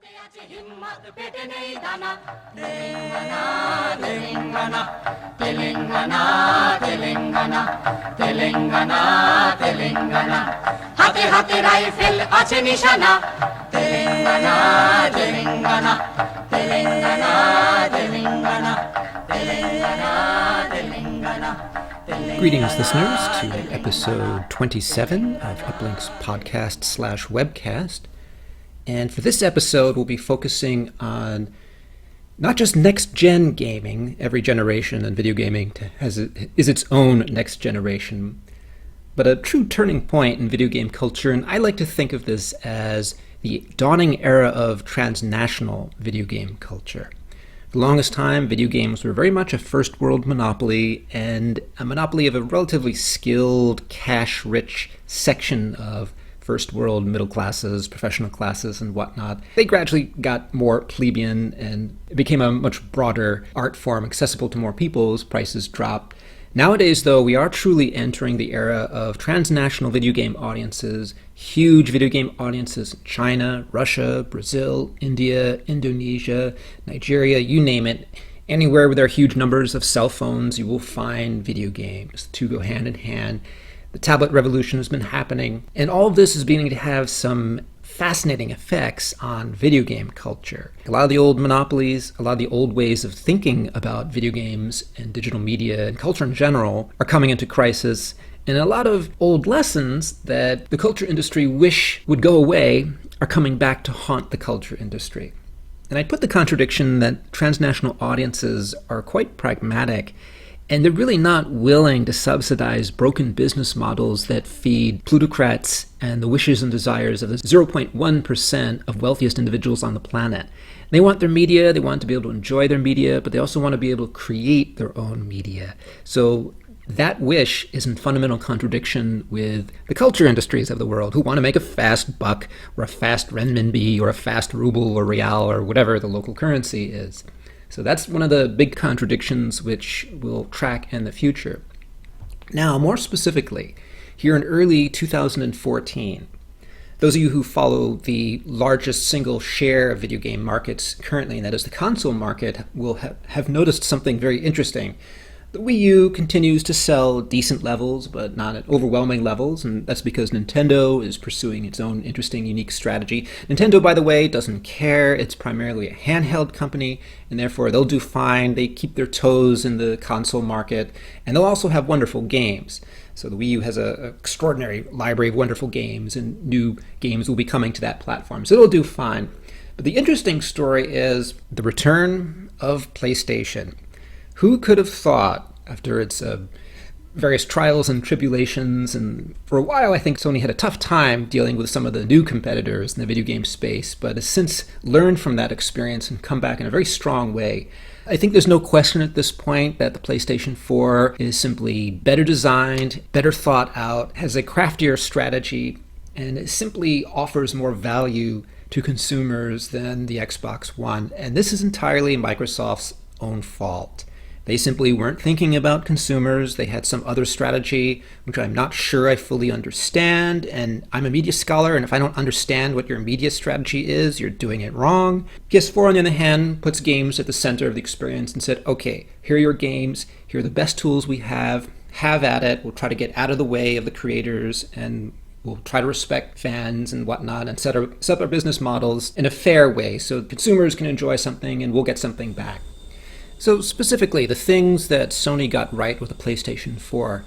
हिम्मत पेट नहीं दाना तेलंगाना तेलंगाना तेलंगाना तेलंगाना तेलंगाना तेलंगाना हाथे हाथे राइफेल आछे निशाना Telangana Telangana Telangana Telangana Telangana Telangana. Greetings, listeners, to episode 27 of Uplink's podcast/webcast. And for this episode, we'll be focusing on not just next-gen gaming. Every generation in video gaming is its own next generation, but a true turning point in video game culture. And I like to think of this as the dawning era of transnational video game culture. For the longest time, video games were very much a first-world monopoly, and a monopoly of a relatively skilled, cash-rich section of first-world middle classes, professional classes, and whatnot. They gradually got more plebeian, and it became a much broader art form accessible to more people as prices dropped. Nowadays, though, we are truly entering the era of transnational video game audiences, huge video game audiences in China, Russia, Brazil, India, Indonesia, Nigeria, you name it. Anywhere where there are huge numbers of cell phones, you will find video games. The two go hand in hand. The tablet revolution has been happening, and all of this is beginning to have some fascinating effects on video game culture. A lot of the old monopolies, a lot of the old ways of thinking about video games and digital media and culture in general are coming into crisis, and a lot of old lessons that the culture industry wish would go away are coming back to haunt the culture industry. And I put the contradiction that transnational audiences are quite pragmatic, and they're really not willing to subsidize broken business models that feed plutocrats and the wishes and desires of the 0.1% of wealthiest individuals on the planet. They want their media, they want to be able to enjoy their media, but they also want to be able to create their own media. So that wish is in fundamental contradiction with the culture industries of the world, who want to make a fast buck or a fast renminbi or a fast ruble or real or whatever the local currency is. So that's one of the big contradictions which we'll track in the future. Now, more specifically, here in early 2014, those of you who follow the largest single share of video game markets currently, and that is the console market, will have noticed something very interesting. The Wii U continues to sell decent levels, but not at overwhelming levels, and that's because Nintendo is pursuing its own interesting, unique strategy. Nintendo, by the way, doesn't care. It's primarily a handheld company, and therefore they'll do fine. They keep their toes in the console market, and they'll also have wonderful games. So the Wii U has an extraordinary library of wonderful games, and new games will be coming to that platform, so it'll do fine. But the interesting story is the return of PlayStation. Who could have thought, after its various trials and tribulations, and for a while I think Sony had a tough time dealing with some of the new competitors in the video game space, but has since learned from that experience and come back in a very strong way. I think there's no question at this point that the PlayStation 4 is simply better designed, better thought out, has a craftier strategy, and it simply offers more value to consumers than the Xbox One. And this is entirely Microsoft's own fault. They simply weren't thinking about consumers. They had some other strategy, which I'm not sure I fully understand. And I'm a media scholar, and if I don't understand what your media strategy is, you're doing it wrong. PS4, on the other hand, puts games at the center of the experience and said, okay, here are your games. Here are the best tools we have. Have at it. We'll try to get out of the way of the creators, and we'll try to respect fans and whatnot and set up our business models in a fair way so consumers can enjoy something and we'll get something back. So specifically, the things that Sony got right with the PlayStation 4.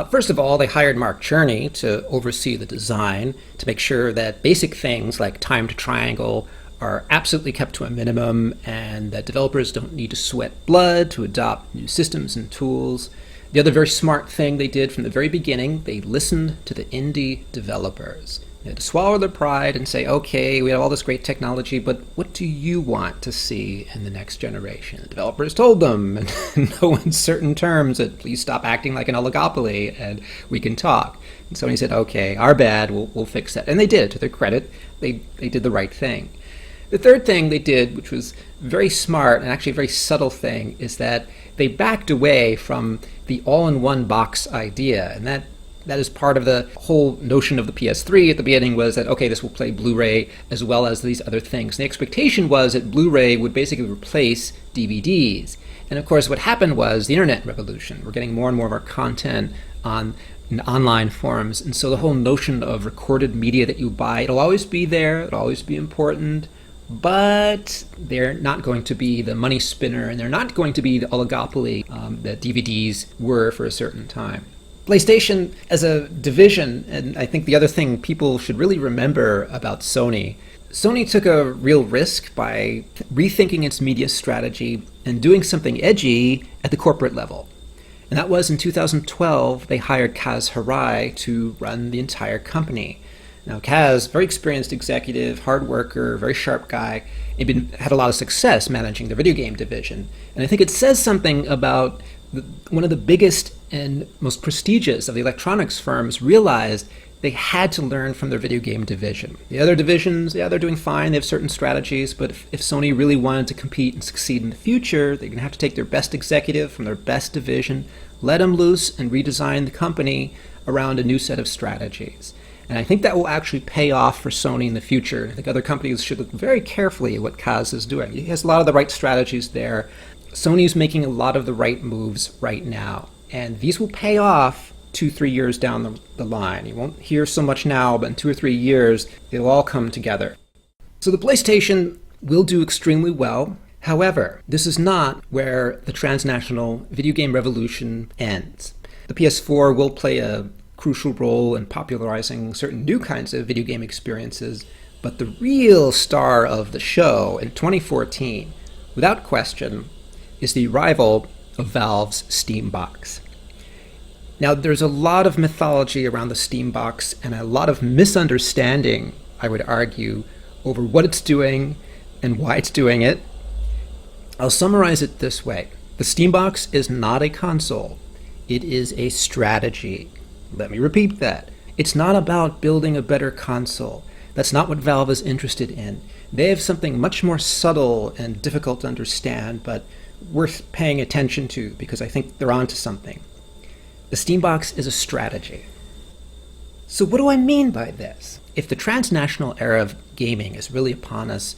First of all, they hired Mark Cherney to oversee the design, to make sure that basic things like time to triangle are absolutely kept to a minimum, and that developers don't need to sweat blood to adopt new systems and tools. The other very smart thing they did from the very beginning, they listened to the indie developers. They had to swallow their pride and say, okay, we have all this great technology, but what do you want to see in the next generation? The developers told them in no uncertain terms that please stop acting like an oligopoly and we can talk. And Sony said, okay, our bad, we'll fix that. And they did. To their credit, they did the right thing. The third thing they did, which was very smart and actually a very subtle thing, is that they backed away from the all-in-one box idea. And that That is part of the whole notion of the PS3 at the beginning, was that, okay, this will play Blu-ray as well as these other things. And the expectation was that Blu-ray would basically replace DVDs. And of course, what happened was the internet revolution. We're getting more and more of our content in online forums. And so the whole notion of recorded media that you buy, it'll always be there, it'll always be important, but they're not going to be the money spinner, and they're not going to be the oligopoly that DVDs were for a certain time. PlayStation as a division, and I think the other thing people should really remember about Sony took a real risk by rethinking its media strategy and doing something edgy at the corporate level. And that was in 2012, they hired Kaz Hirai to run the entire company. Now, Kaz, very experienced executive, hard worker, very sharp guy, had a lot of success managing the video game division. And I think it says something about one of the biggest and most prestigious of the electronics firms realized they had to learn from their video game division. The other divisions, yeah, they're doing fine, they have certain strategies, but if Sony really wanted to compete and succeed in the future, they're going to have to take their best executive from their best division, let them loose, and redesign the company around a new set of strategies. And I think that will actually pay off for Sony in the future. I think other companies should look very carefully at what Kaz is doing. He has a lot of the right strategies there. Sony's making a lot of the right moves right now, and these will pay off 2-3 years down the line. You won't hear so much now, but in 2 or 3 years, it'll all come together. So the PlayStation will do extremely well. However, this is not where the transnational video game revolution ends. The PS4 will play a crucial role in popularizing certain new kinds of video game experiences, but the real star of the show in 2014, without question, is the arrival of Valve's Steam box. Now, there's a lot of mythology around the Steam box and a lot of misunderstanding, I would argue, over what it's doing and why it's doing it. I'll summarize it this way. The Steam box is not a console. It is a strategy. Let me repeat that. It's not about building a better console. That's not what Valve is interested in. They have something much more subtle and difficult to understand, but worth paying attention to because I think they're onto something. The Steam box is a strategy. So what do I mean by this? If the transnational era of gaming is really upon us,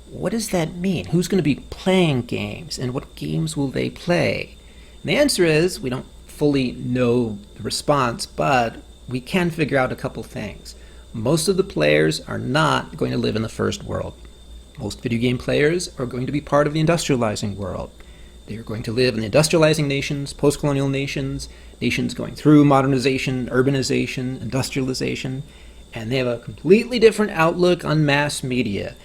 what does that mean? Who's going to be playing games, and what games will they play? And the answer is we don't fully know the response, but we can figure out a couple things. Most of the players are not going to live in the first world. Most video game players are going to be part of the industrializing world. They are going to live in the industrializing nations, post-colonial nations, nations going through modernization, urbanization, industrialization, and they have a completely different outlook on mass media.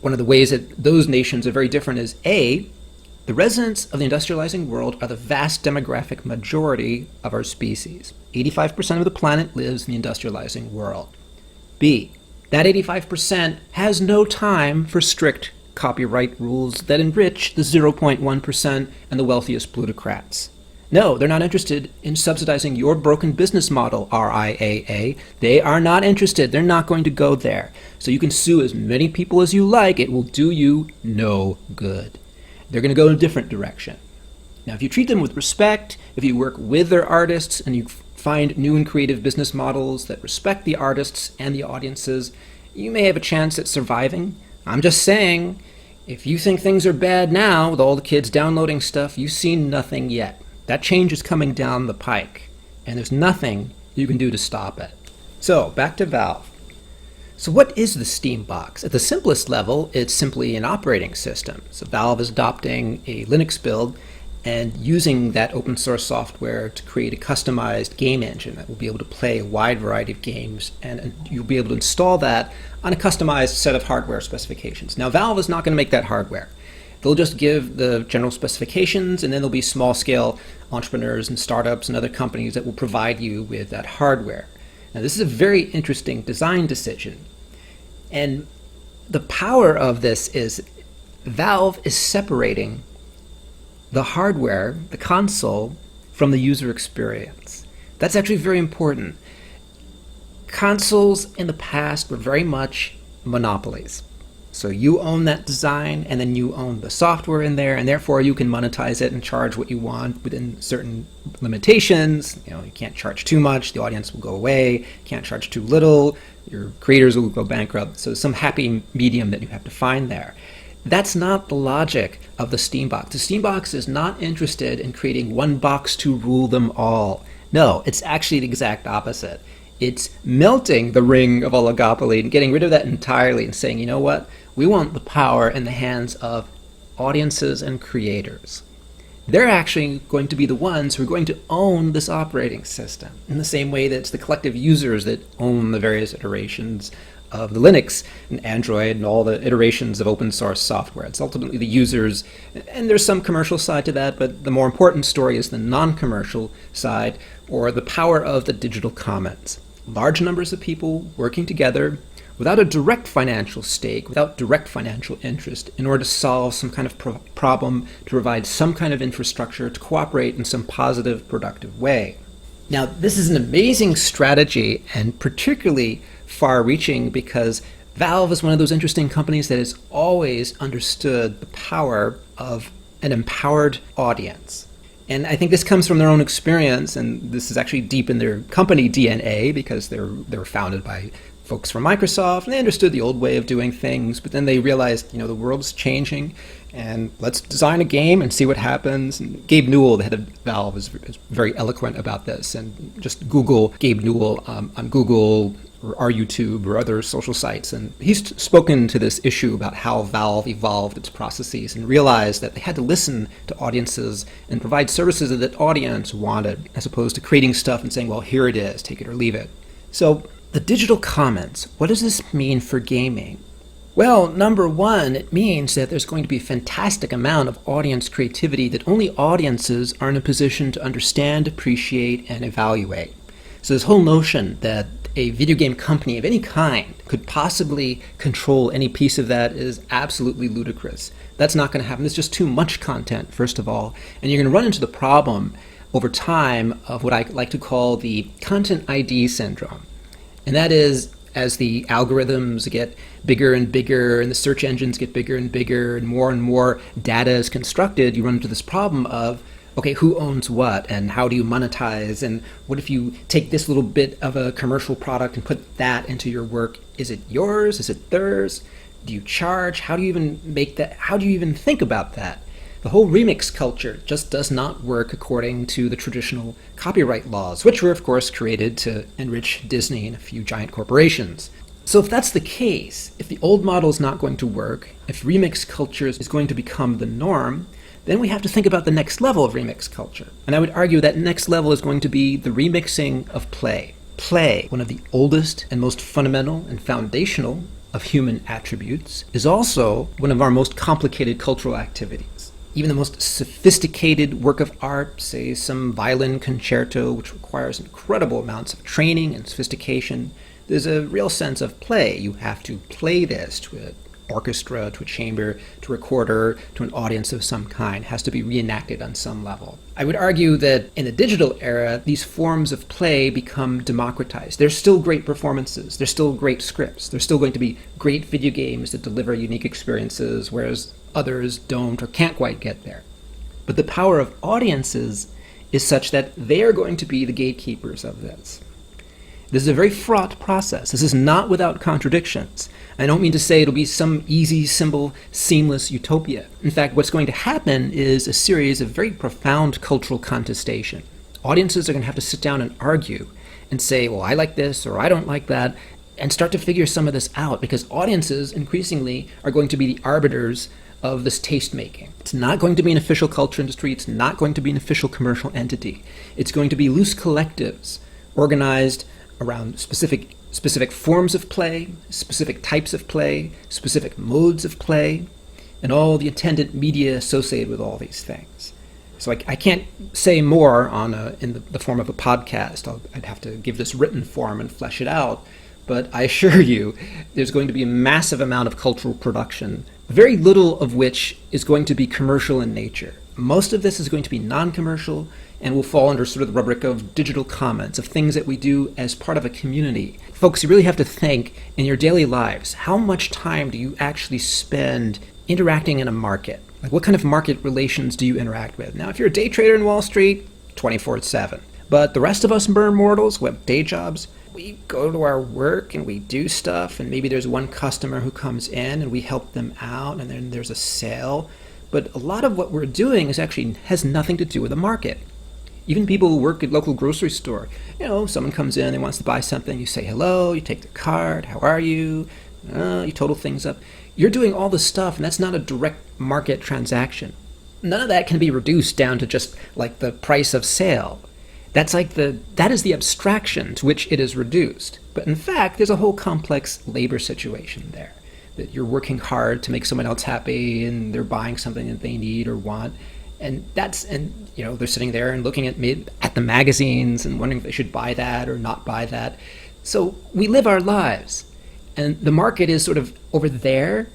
One of the ways that those nations are very different is A, the residents of the industrializing world are the vast demographic majority of our species. 85% of the planet lives in the industrializing world. B, that 85% has no time for strict copyright rules that enrich the 0.1% and the wealthiest plutocrats. No, they're not interested in subsidizing your broken business model, RIAA. They are not interested. They're not going to go there. So you can sue as many people as you like. It will do you no good. They're going to go in a different direction. Now, if you treat them with respect, if you work with their artists and you find new and creative business models that respect the artists and the audiences, you may have a chance at surviving. I'm just saying, if you think things are bad now with all the kids downloading stuff, you've seen nothing yet. That change is coming down the pike, and there's nothing you can do to stop it. So, back to Valve. So what is the Steam box? At the simplest level, it's simply an operating system. So Valve is adopting a Linux build and using that open source software to create a customized game engine that will be able to play a wide variety of games, and you'll be able to install that on a customized set of hardware specifications. Now, Valve is not going to make that hardware. They'll just give the general specifications, and then there'll be small-scale entrepreneurs and startups and other companies that will provide you with that hardware. Now, this is a very interesting design decision. And the power of this is Valve is separating the hardware, the console, from the user experience. That's actually very important. Consoles in the past were very much monopolies. So you own that design, and then you own the software in there, and therefore you can monetize it and charge what you want within certain limitations. You can't charge too much, the audience will go away. Can't charge too little, your creators will go bankrupt. So some happy medium that you have to find there. That's not the logic of the Steambox. The Steambox is not interested in creating one box to rule them all. No, it's actually the exact opposite. It's melting the ring of oligopoly and getting rid of that entirely and saying, you know what? We want the power in the hands of audiences and creators. They're actually going to be the ones who are going to own this operating system in the same way that it's the collective users that own the various iterations of the Linux and Android and all the iterations of open source software. It's ultimately the users, and there's some commercial side to that, but the more important story is the non-commercial side, or the power of the digital commons. Large numbers of people working together without a direct financial stake, without direct financial interest, in order to solve some kind of problem, to provide some kind of infrastructure, to cooperate in some positive, productive way. Now, this is an amazing strategy and particularly far-reaching because Valve is one of those interesting companies that has always understood the power of an empowered audience. And I think this comes from their own experience, and this is actually deep in their company DNA because they were founded by folks from Microsoft, and they understood the old way of doing things, but then they realized, the world's changing, and let's design a game and see what happens. And Gabe Newell, the head of Valve, is very eloquent about this, and just Google Gabe Newell on Google or YouTube or other social sites, and he's spoken to this issue about how Valve evolved its processes and realized that they had to listen to audiences and provide services that the audience wanted, as opposed to creating stuff and saying, well, here it is, take it or leave it. So the digital commons, what does this mean for gaming? Well, number one, it means that there's going to be a fantastic amount of audience creativity that only audiences are in a position to understand, appreciate, and evaluate. So this whole notion that a video game company of any kind could possibly control any piece of that is absolutely ludicrous. That's not going to happen. There's just too much content, first of all, and you're going to run into the problem over time of what I like to call the content ID syndrome. And that is, as the algorithms get bigger and bigger and the search engines get bigger and more data is constructed, you run into this problem of, okay, who owns what and how do you monetize, and what if you take this little bit of a commercial product and put that into your work? Is it yours? Is it theirs? Do you charge? How do you even make that? How do you even think about that? The whole remix culture just does not work according to the traditional copyright laws, which were, of course, created to enrich Disney and a few giant corporations. So if that's the case, if the old model is not going to work, if remix culture is going to become the norm, then we have to think about the next level of remix culture. And I would argue that next level is going to be the remixing of play. Play, one of the oldest and most fundamental and foundational of human attributes, is also one of our most complicated cultural activities. Even the most sophisticated work of art, say some violin concerto, which requires incredible amounts of training and sophistication, there's a real sense of play. You have to play this to an orchestra, to a chamber, to a recorder, to an audience of some kind. It has to be reenacted on some level. I would argue that in the digital era, these forms of play become democratized. There's still great performances. There's still great scripts. There's still going to be great video games that deliver unique experiences, whereas others don't or can't quite get there. But the power of audiences is such that they are going to be the gatekeepers of this. This is a very fraught process. This is not without contradictions. I don't mean to say it'll be some easy, simple, seamless utopia. In fact, what's going to happen is a series of very profound cultural contestation. Audiences are going to have to sit down and argue and say, well, I like this or I don't like that, and start to figure some of this out, because audiences increasingly are going to be the arbiters of this taste-making. It's not going to be an official culture industry. It's not going to be an official commercial entity. It's going to be loose collectives organized around specific forms of play, specific types of play, specific modes of play, and all the attendant media associated with all these things. So I can't say more in the form of a podcast. I'd have to give this written form and flesh it out. But I assure you, there's going to be a massive amount of cultural production, very little of which is going to be commercial in nature. Most of this is going to be non-commercial and will fall under sort of the rubric of digital comments, of things that we do as part of a community. Folks, you really have to think in your daily lives, how much time do you actually spend interacting in a market? Like, what kind of market relations do you interact with? Now, if you're a day trader in Wall Street, 24/7. But the rest of us mere mortals who have day jobs, we go to our work and we do stuff, and maybe there's one customer who comes in and we help them out, and then there's a sale. But a lot of what we're doing is actually has nothing to do with the market. Even people who work at local grocery store, someone comes in and wants to buy something, you say hello, you take their card, how are you? You total things up. You're doing all this stuff, and that's not a direct market transaction. None of that can be reduced down to just like the price of sale. That is the abstraction to which it is reduced. But in fact, there's a whole complex labor situation there. That you're working hard to make someone else happy, and they're buying something that they need or want, and they're sitting there and looking at the magazines and wondering if they should buy that or not buy that. So we live our lives, and the market is sort of over there,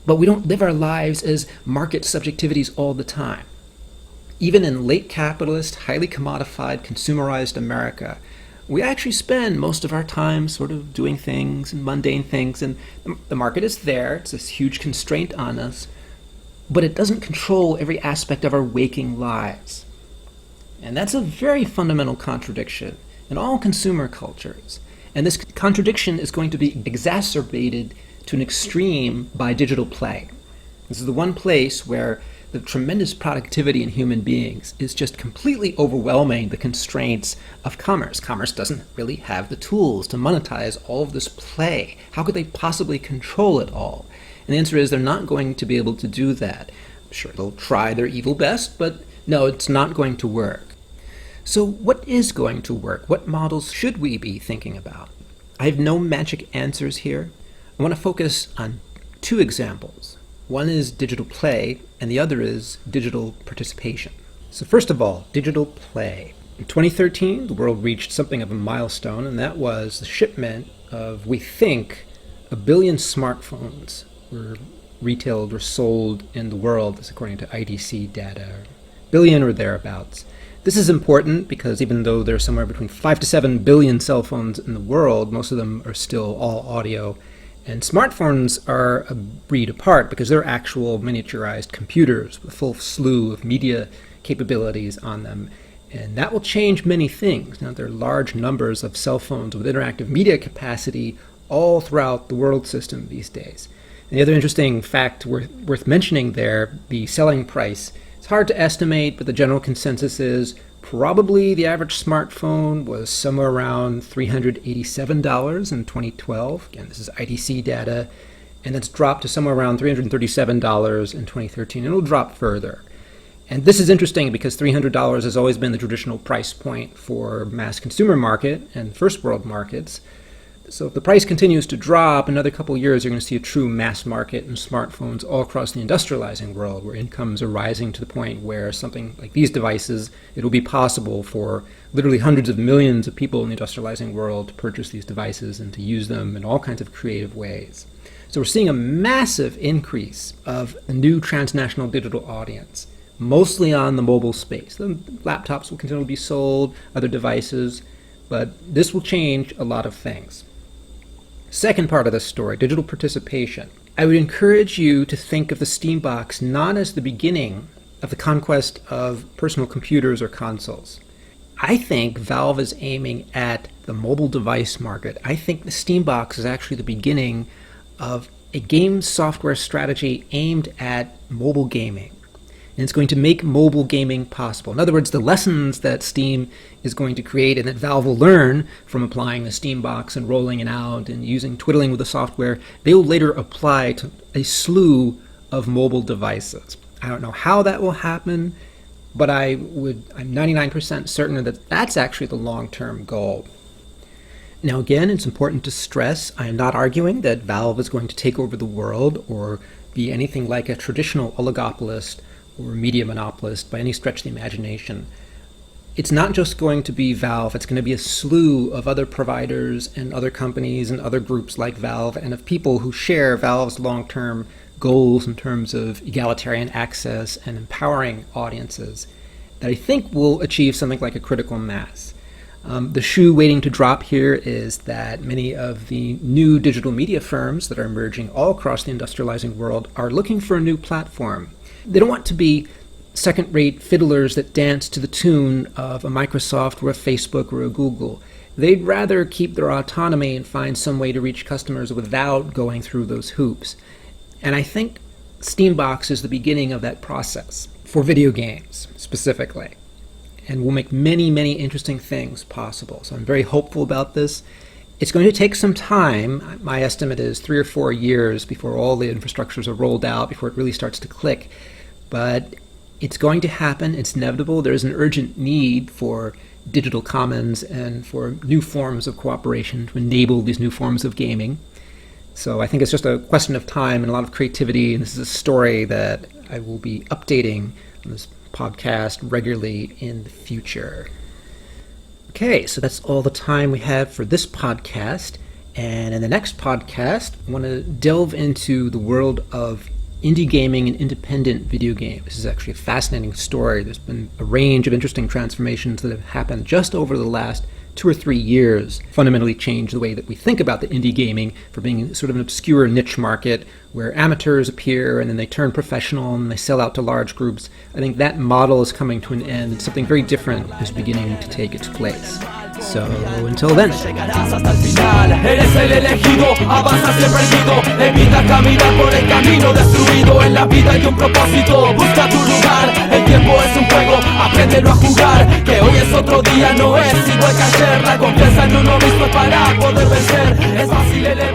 but we don't live our lives as market subjectivities all the time. Even in late capitalist, highly commodified, consumerized America, we actually spend most of our time sort of doing things and mundane things, and the market is there. It's this huge constraint on us, but it doesn't control every aspect of our waking lives. And that's a very fundamental contradiction in all consumer cultures. And this contradiction is going to be exacerbated to an extreme by digital play. This is the one place where the tremendous productivity in human beings is just completely overwhelming the constraints of commerce. Commerce doesn't really have the tools to monetize all of this play. How could they possibly control it all? And the answer is they're not going to be able to do that. Sure, they'll try their evil best, but no, it's not going to work. So what is going to work? What models should we be thinking about? I have no magic answers here. I want to focus on two examples. One is digital play, and the other is digital participation. So first of all, digital play. In 2013, the world reached something of a milestone, and that was the shipment of, we think, 1 billion smartphones were retailed or sold in the world, this according to IDC data, billion or thereabouts. This is important because even though there are somewhere between 5 to 7 billion cell phones in the world, most of them are still all audio. And smartphones are a breed apart because they're actual miniaturized computers with a full slew of media capabilities on them. And that will change many things. Now, there are large numbers of cell phones with interactive media capacity all throughout the world system these days. And the other interesting fact worth mentioning there, the selling price. It's hard to estimate, but the general consensus is probably the average smartphone was somewhere around $387 in 2012. Again, this is IDC data, and that's dropped to somewhere around $337 in 2013, and it'll drop further. And this is interesting because $300 has always been the traditional price point for mass consumer market and first world markets. So if the price continues to drop, another couple of years, you're going to see a true mass market in smartphones all across the industrializing world, where incomes are rising to the point where something like these devices, it'll be possible for literally hundreds of millions of people in the industrializing world to purchase these devices and to use them in all kinds of creative ways. So we're seeing a massive increase of a new transnational digital audience, mostly on the mobile space. The laptops will continue to be sold, other devices, but this will change a lot of things. Second part of this story, digital participation. I would encourage you to think of the Steambox not as the beginning of the conquest of personal computers or consoles. I think Valve is aiming at the mobile device market. I think the Steambox is actually the beginning of a game software strategy aimed at mobile gaming. And it's going to make mobile gaming possible. In other words, the lessons that Steam is going to create and that Valve will learn from applying the Steambox and rolling it out and twiddling with the software, they will later apply to a slew of mobile devices. I don't know how that will happen, but I'm 99% certain that that's actually the long-term goal. Now again, it's important to stress, I am not arguing that Valve is going to take over the world or be anything like a traditional oligopolist or media monopolist by any stretch of the imagination. It's not just going to be Valve, it's going to be a slew of other providers and other companies and other groups like Valve and of people who share Valve's long-term goals in terms of egalitarian access and empowering audiences that I think will achieve something like a critical mass. The shoe waiting to drop here is that many of the new digital media firms that are emerging all across the industrializing world are looking for a new platform. They don't want to be second-rate fiddlers that dance to the tune of a Microsoft or a Facebook or a Google. They'd rather keep their autonomy and find some way to reach customers without going through those hoops. And I think Steambox is the beginning of that process, for video games specifically, and will make many, many interesting things possible. So I'm very hopeful about this. It's going to take some time. My estimate is 3 or 4 years before all the infrastructures are rolled out, before it really starts to click. But it's going to happen. It's inevitable. There is an urgent need for digital commons and for new forms of cooperation to enable these new forms of gaming. So I think it's just a question of time and a lot of creativity, and this is a story that I will be updating on this podcast regularly in the future. Okay, so that's all the time we have for this podcast, and in the next podcast, I want to delve into the world of indie gaming and independent video games. This is actually a fascinating story. There's been a range of interesting transformations that have happened just over the last 2 or 3 years, fundamentally changed the way that we think about the indie gaming from being sort of an obscure niche market where amateurs appear and then they turn professional and they sell out to large groups. I think that model is coming to an end. Something very different is beginning to take its place. So until then. Llegarás hasta el final, eres el elegido, avanza siempre erguido, evita caminar por el camino destruido. En la vida hay un propósito, busca tu lugar, el tiempo es un juego, apréndelo a jugar, que hoy es otro día, no es igual que ayer. La confianza en uno mismo para poder vencer, es fácil elegir.